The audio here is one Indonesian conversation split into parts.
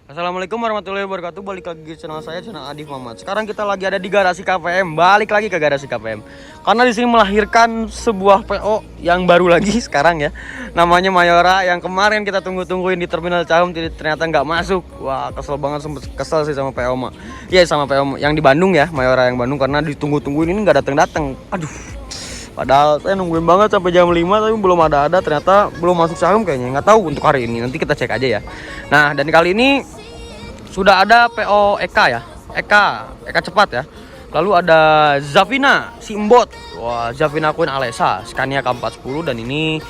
Assalamualaikum warahmatullahi wabarakatuh. Balik lagi ke channel saya, channel Adif Muhammad. Sekarang kita lagi ada di garasi KPM. Balik lagi ke garasi KPM. Karena di sini melahirkan sebuah PO yang baru lagi sekarang ya. Namanya Mayora, yang kemarin kita tunggu-tungguin di Terminal Cahum ternyata nggak masuk. Wah, kesel banget, sempet kesel sih sama PO mah. Iya, sama PO yang di Bandung ya, Mayora yang Bandung, karena ditunggu-tungguin ini nggak datang-datang. Aduh. Padahal saya nungguin banget sampai jam 5 tapi belum ada, ternyata belum masuk Cahum kayaknya. Nggak tahu untuk hari ini, nanti kita cek aja ya. Nah, dan kali ini sudah ada PO Eka ya, Eka cepat ya. Lalu ada Zavina Simbot, wah Zavina Queen Alesa, Scania K410, dan ini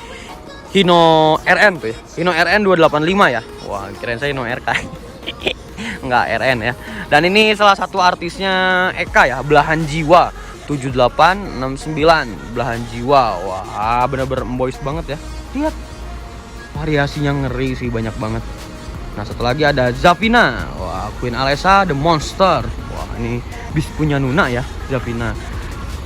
Hino RN tuh ya, Hino RN 285 ya. Wah kirain saya Hino RK. Enggak, RN ya. Dan ini salah satu artisnya Eka ya, Belahan Jiwa 7869, Belahan Jiwa. Wah bener-bener boys banget ya. Lihat variasinya, ngeri sih, banyak banget. Nah satu lagi ada Zavina, wah Queen Alesa The Monster. Wah ini bis punya Nuna ya, Zavina.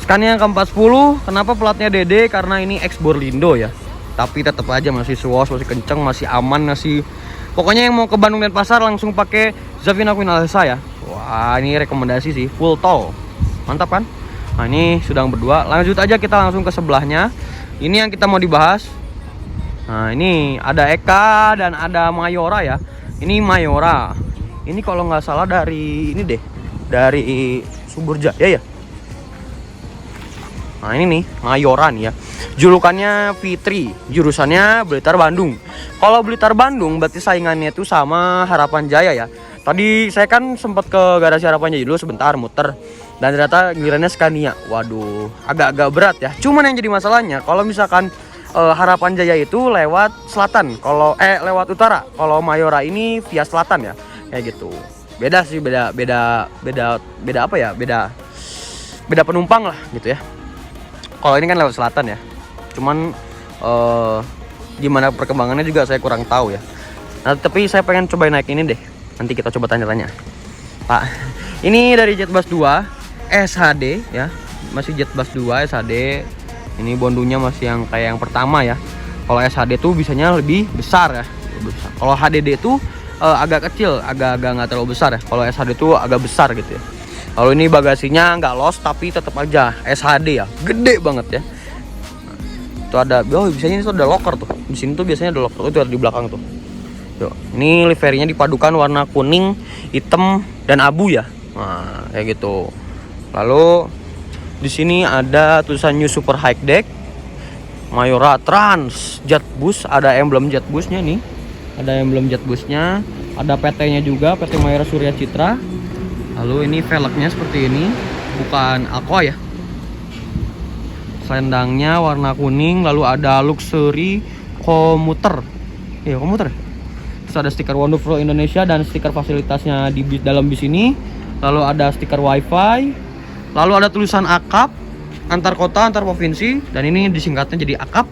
Scania K410, kenapa platnya DD? Karena ini ex Borlindo ya. Tapi tetap aja masih suos, masih kenceng, masih aman, masih. Pokoknya yang mau ke Bandung Denpasar langsung pakai Zavina Queen Alesa ya. Wah ini rekomendasi sih, full tol, mantap kan? Nah ini sudah berdua, lanjut aja kita langsung ke sebelahnya. Ini yang kita mau dibahas. Nah ini ada Eka dan ada Mayora ya. Ini Mayora. Ini kalau nggak salah dari ini deh, dari Subur Jaya ya. Nah ini nih Mayora nih ya. Julukannya Fitri, jurusannya Blitar Bandung. Kalau Blitar Bandung berarti saingannya itu sama Harapan Jaya ya. Tadi saya kan sempat ke garasi Harapan Jaya dulu sebentar muter, dan ternyata gilirannya Scania. Waduh, agak-agak berat ya. Cuman yang jadi masalahnya kalau misalkan Harapan Jaya itu lewat selatan, kalau lewat utara. Kalau Mayora ini via selatan ya, kayak gitu. Beda sih, beda apa ya? Beda penumpang lah gitu ya. Kalau ini kan lewat selatan ya. Cuman gimana perkembangannya juga saya kurang tahu ya. Nah, tapi saya pengen cobain naik ini deh. Nanti kita coba tanya-tanya. Pak, ini dari Jetbus 2 SHD ya. Masih Jetbus 2 SHD. Ini bondunya masih yang kayak yang pertama ya. Kalau SHD tuh bisanya lebih besar ya. Kalau HDD tuh agak kecil, agak nggak terlalu besar ya. Kalau SHD tuh agak besar gitu ya. Kalau ini bagasinya nggak los tapi tetap aja SHD ya, gede banget ya. Itu ada, biasanya ini tuh ada locker tuh. Di sini tuh biasanya ada locker, itu ada di belakang tuh. Yo, ini liverinya dipadukan warna kuning, hitam, dan abu ya. Nah, kayak gitu. Lalu di sini ada tulisan New Super High Deck, Mayora Trans, Jetbus, ada emblem Jetbusnya nih. Ada emblem Jetbusnya, ada PT-nya juga, PT Mayora Surya Citra. Lalu ini velgnya seperti ini, bukan Aqua ya. Selendangnya warna kuning, lalu ada luxury komuter. Iya, komuter. Terus ada stiker Wonderful Indonesia dan stiker fasilitasnya di dalam bis ini. Lalu ada stiker WiFi. Lalu ada tulisan AKAP, antar kota, antar provinsi, dan ini disingkatnya jadi AKAP.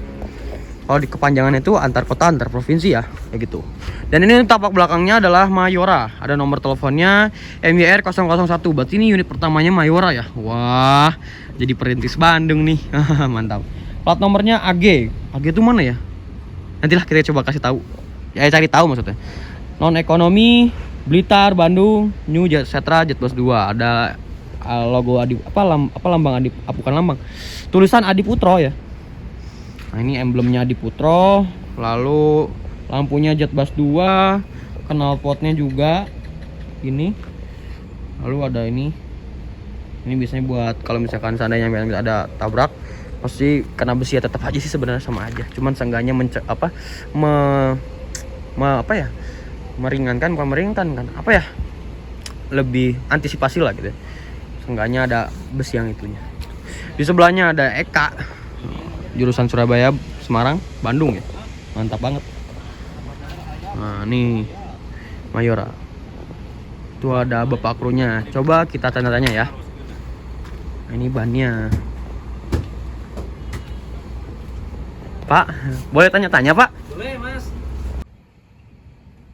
Kalau di kepanjangan itu antar kota, antar provinsi ya, kayak gitu. Dan ini tapak belakangnya adalah Mayora. Ada nomor teleponnya MYR 001. Berarti ini unit pertamanya Mayora ya. Wah, jadi perintis Bandung nih. Mantap. Plat nomornya AG. AG itu mana ya? Nantilah kita coba kasih tahu. Ya cari tahu maksudnya. Non ekonomi Blitar Bandung New Jet Setra Jetbus 2. Ada logo lambang Adi, bukan lambang, tulisan Adi Putro ya. Nah ini emblemnya Adi Putro. Lalu lampunya Jetbus 2, knalpotnya juga ini. Lalu ada ini biasanya buat kalau misalkan seandainya ada tabrak, pasti kena besi ya. Tetap aja sih sebenarnya sama aja, cuman seenggaknya meringankan, bukan meringankan kan, apa ya, lebih antisipasi lah gitu. Seenggaknya ada besi yang itunya. Di sebelahnya ada Eka, jurusan Surabaya, Semarang, Bandung ya. Mantap banget. Nah nih Mayora. Itu ada bapak krunya. Coba kita tanya-tanya ya. Nah, ini bannya. Pak, boleh tanya-tanya Pak? Boleh Mas.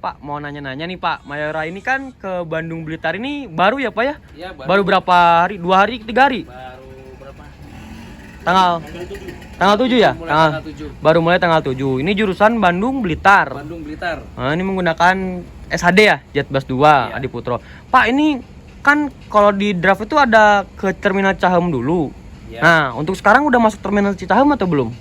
Pak, mau nanya-nanya nih Pak, Mayora ini kan ke Bandung Blitar ini baru ya Pak ya? Iya, baru berapa hari? 2 hari, 3 hari? Baru berapa? Tanggal 7 ya? Tanggal 7. Baru mulai tanggal 7. Ini jurusan Bandung Blitar. Bandung Blitar. Nah, ini menggunakan SHD ya, Jetbus 2 Iya. Adi Putro. Pak, ini kan kalau di draft itu ada ke terminal Cahem dulu. Iya. Nah, untuk sekarang udah masuk terminal Cicahem atau belum?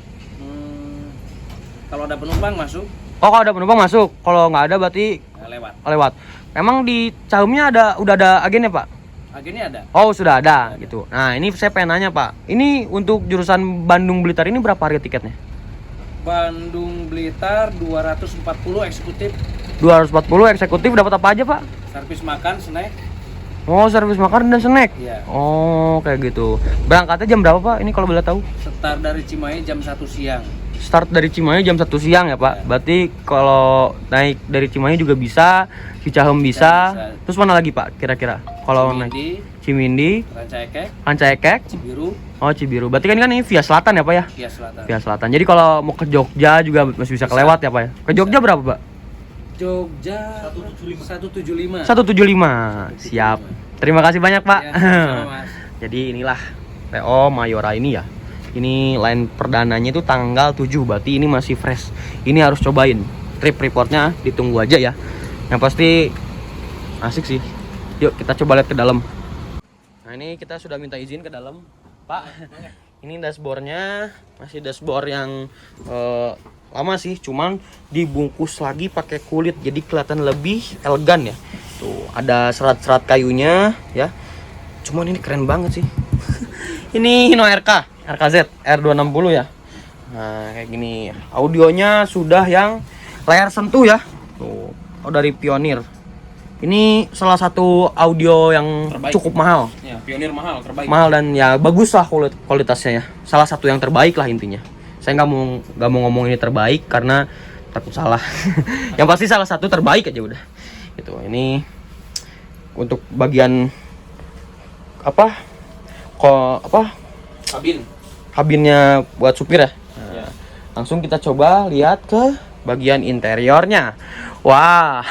Kalau ada penumpang masuk, Oh, kalau ada penumpang masuk. Kalau nggak ada berarti lewat. lewat. Emang di Cahemnya udah ada agennya, Pak? Agennya ada. Oh, sudah ada gitu. Nah, ini saya pengen nanya, Pak. Ini untuk jurusan Bandung Blitar ini berapa harga tiketnya? Bandung Blitar 240 eksekutif, 240 eksekutif dapat apa aja, Pak? servis makan, snack. Oh, servis makan dan snack. Iya. Oh, kayak gitu. Berangkatnya jam berapa, Pak? Ini kalau boleh tahu. Start dari Cimahi jam 1 siang. Start dari Cimahi jam 1 siang ya, Pak. Ya. Berarti kalau naik dari Cimahi juga bisa, Cicahem bisa. Bisa. Terus mana lagi, Pak? Kira-kira kalau naik Di Cimindi, Rancaikek, Rancaikek, Cibiru, oh Cibiru. Berarti kan ini via selatan ya, Pak ya? via selatan. Via selatan. Jadi kalau mau ke Jogja juga masih bisa kelewat ya, Pak ya? Ke Jogja berapa, Pak? Jogja 175. 175. Siap. Terima kasih banyak, Pak. Ya, sama, Mas. Jadi inilah PO Mayora ini ya. Ini line perdananya itu tanggal 7, berarti ini masih fresh. Ini harus cobain. Trip reportnya ditunggu aja ya. Yang pasti asik sih. Yuk kita coba lihat ke dalam. Nah, ini kita sudah minta izin ke dalam, Pak. Ini dashboardnya masih dashboard yang lama sih, cuman dibungkus lagi pakai kulit, jadi kelihatan lebih elegan ya. Tuh ada serat-serat kayunya ya. Cuman ini keren banget sih. Ini Hino RKZ R260 ya. Nah kayak gini. Audionya sudah yang layar sentuh ya. Tuh, dari Pioneer. Ini salah satu audio yang Terbaik. cukup mahal. Ya, Pioneer mahal, terbaik. Mahal dan ya bagus lah kualitasnya ya. Salah satu yang terbaik lah intinya. Saya nggak mau ngomong ini terbaik karena takut salah. Yang pasti salah satu terbaik aja udah. Gitu. Ini untuk bagian Kabin. kabinnya buat supir ya. Ya. Langsung kita coba lihat ke bagian interiornya. Wah,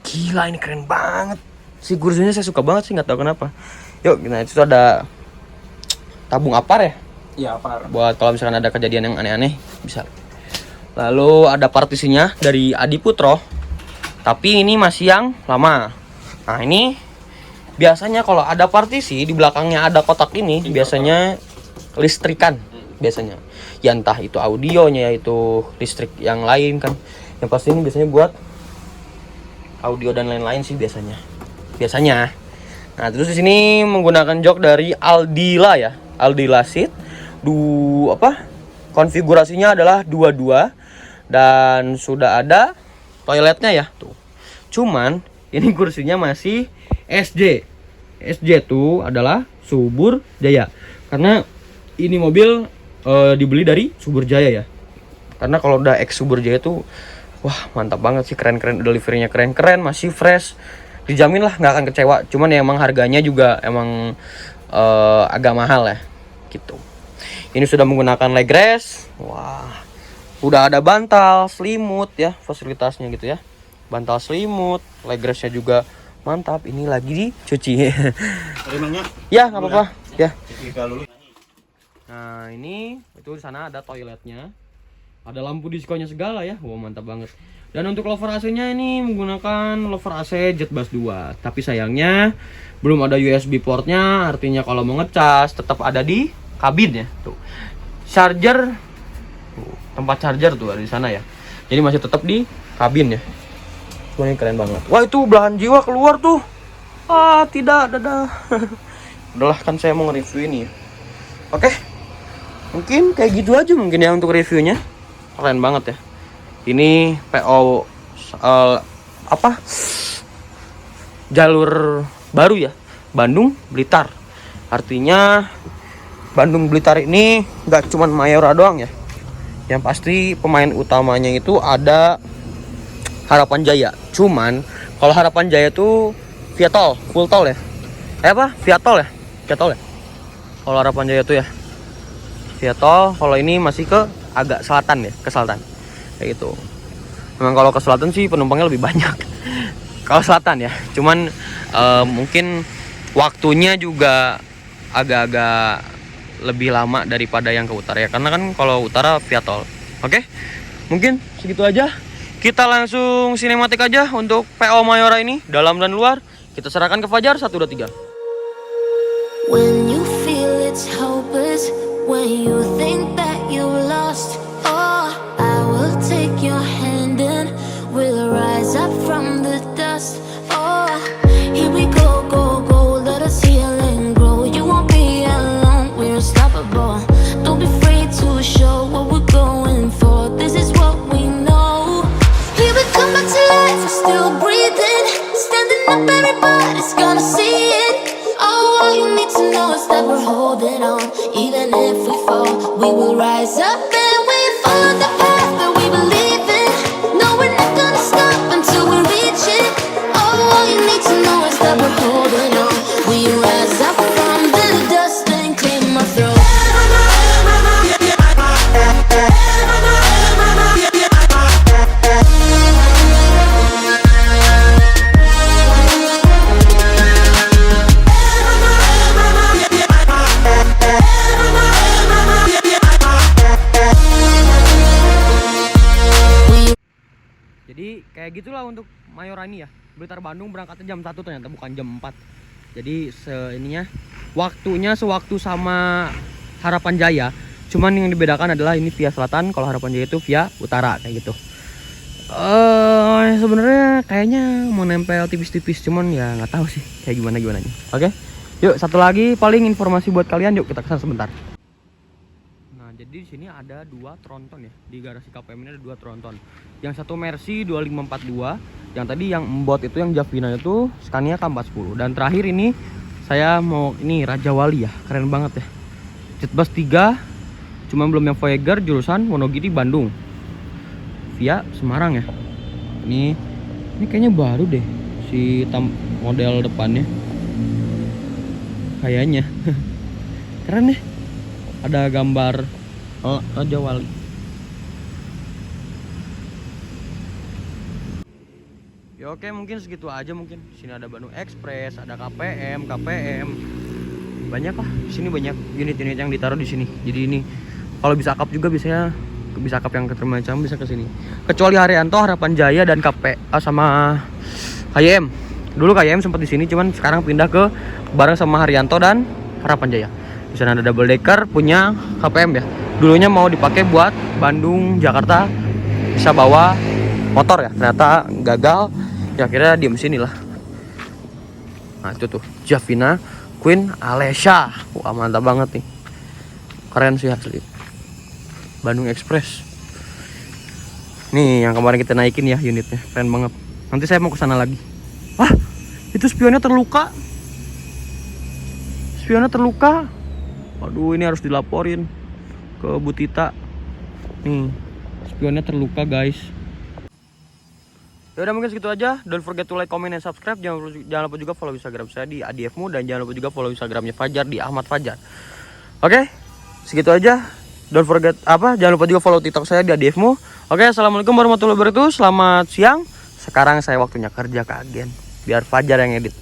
gila ini keren banget. Si kursinya saya suka banget sih, nggak tahu kenapa. Yuk, nah itu ada tabung apar ya. Iya, apa? Buat kalau misalkan ada kejadian yang aneh-aneh bisa. Lalu ada partisinya dari Adi Putro, tapi ini masih yang lama. Nah ini biasanya kalau ada partisi di belakangnya ada kotak ini biasanya listrikan biasanya. Ya entah itu audionya yaitu listrik yang lain kan. Yang pasti ini biasanya buat audio dan lain-lain sih biasanya. Biasanya. Nah terus di sini menggunakan jok dari Aldila ya, Aldila Seat. Konfigurasinya adalah 22 dan sudah ada toiletnya ya tuh. Cuman ini kursinya masih SJ. SJ itu adalah Subur Jaya. Karena ini mobil dibeli dari Subur Jaya ya. Karena kalau udah ex Subur Jaya tuh wah mantap banget sih, keren-keren, deliverynya keren-keren, masih fresh. Dijamin lah nggak akan kecewa. Cuman ya emang harganya juga emang agak mahal ya gitu. Ini sudah menggunakan leg rest. Wah, udah ada bantal, selimut ya, fasilitasnya gitu ya. Bantal selimut, leg restnya juga mantap. Ini lagi dicuci. Emangnya? Ya nggak apa-apa. Ya. Dulu. Nah ini itu di sana ada toiletnya, ada lampu diskonya segala ya. Wah mantap banget. Dan untuk lover AC-nya ini menggunakan lover AC Jetbus 2. Tapi sayangnya belum ada USB portnya. Artinya kalau mau ngecas tetap ada di kabin ya. Tuh. Charger, tuh, tempat charger tuh ada di sana ya. Jadi masih tetap di kabin ya. Wah ini keren banget. Wah itu belahan jiwa keluar tuh. Ah tidak, dadah. Udahlah kan saya mau nge-review ini. Oke. Mungkin kayak gitu aja mungkin ya untuk reviewnya. Keren banget ya. Ini PO jalur baru ya, Bandung Blitar. Artinya Bandung Blitar ini nggak cuman Mayora doang ya. Yang pasti pemain utamanya itu ada Harapan Jaya. Cuman kalau Harapan Jaya tuh via tol, full tol ya. Via tol ya? Via tol ya. Kalau Harapan Jaya tuh ya via tol. Kalau ini masih ke agak selatan ya, ke selatan. Kayak gitu. Memang kalau ke selatan sih penumpangnya lebih banyak. Kalau selatan ya. Cuman mungkin waktunya juga agak-agak lebih lama daripada yang ke utara ya. Karena kan kalau utara via tol. Oke? Mungkin segitu aja. Kita langsung sinematik aja untuk PO Mayora ini, dalam dan luar. Kita serahkan ke Fajar. 1, 2, 3. When you feel it's hopeless, when you think that you lost, oh, I will take your hand and we'll rise up from the dust. Oh, here we go, go, go, let us heal and grow. You won't be alone, we're unstoppable. Don't be afraid to show what we're going for. This is what we know. Here we come back to life, we're still breathing. Standing up, everybody's gonna see it. Oh, all you need to know is that we're holding on. Even if we fall, we will rise up and we follow the path that we believe in. No, we're not gonna stop until we reach it. Oh, all you need to know is that we're holding on. We rise up from the dust and clear my throat. Jadi kayak gitulah untuk Mayora ini ya. Blitar Bandung berangkatnya jam 1 ternyata, bukan jam 4. Jadi waktunya sewaktu sama Harapan Jaya. Cuman yang dibedakan adalah ini via selatan, kalau Harapan Jaya itu via utara kayak gitu. Sebenarnya kayaknya mau nempel tipis-tipis, cuman ya nggak tahu sih kayak gimana nya. Oke, yuk satu lagi paling informasi buat kalian, yuk kita kesana sebentar. Nah, jadi di sini ada 2 tronton ya, di garasi KPM ini ada 2 tronton. Yang satu Mercy 2542, yang tadi yang Mbot itu yang Javina itu Scania K410. Dan terakhir ini saya mau ini Raja Wali ya, keren banget ya. Jetbus 3, cuma belum yang Voyager jurusan Wonogiri Bandung via Semarang ya. Ini kayaknya baru deh si model depannya. Kayaknya. Keren deh. Ada gambar Raja Wali. Ya oke, mungkin segitu aja mungkin. Sini ada Bandung Express, ada KPM. Banyak lah. Di sini banyak unit-unit yang ditaruh di sini. Jadi ini kalau bisa akap juga bisa akap yang macam bisa ke sini. Kecuali Haryanto, Harapan Jaya dan sama KYM. Dulu KYM sempat di sini, cuman sekarang pindah ke bareng sama Haryanto dan Harapan Jaya. Di sana ada double decker punya KPM ya. Dulunya mau dipakai buat Bandung Jakarta, bisa bawa motor ya. Ternyata gagal. Ya akhirnya diem sini lah. Nah itu tuh Javina Queen Alesha. Wah mantap banget nih. Keren sih asli. Bandung Express. Nih yang kemarin kita naikin ya unitnya. Keren banget. Nanti saya mau ke sana lagi. Wah, itu spionnya terluka. Waduh, ini harus dilaporin ke Bu Tita. Nih, spionnya terluka, guys. Ya udah mungkin segitu aja. Don't forget to like, comment, and subscribe. Jangan lupa juga follow Instagram saya di ADFmu, dan jangan lupa juga follow Instagramnya Fajar di Ahmad Fajar. Oke, segitu aja. Don't forget jangan lupa juga follow TikTok saya di ADFmu. Oke, assalamualaikum warahmatullahi wabarakatuh. Selamat siang. Sekarang saya waktunya kerja ke agen. Biar Fajar yang edit.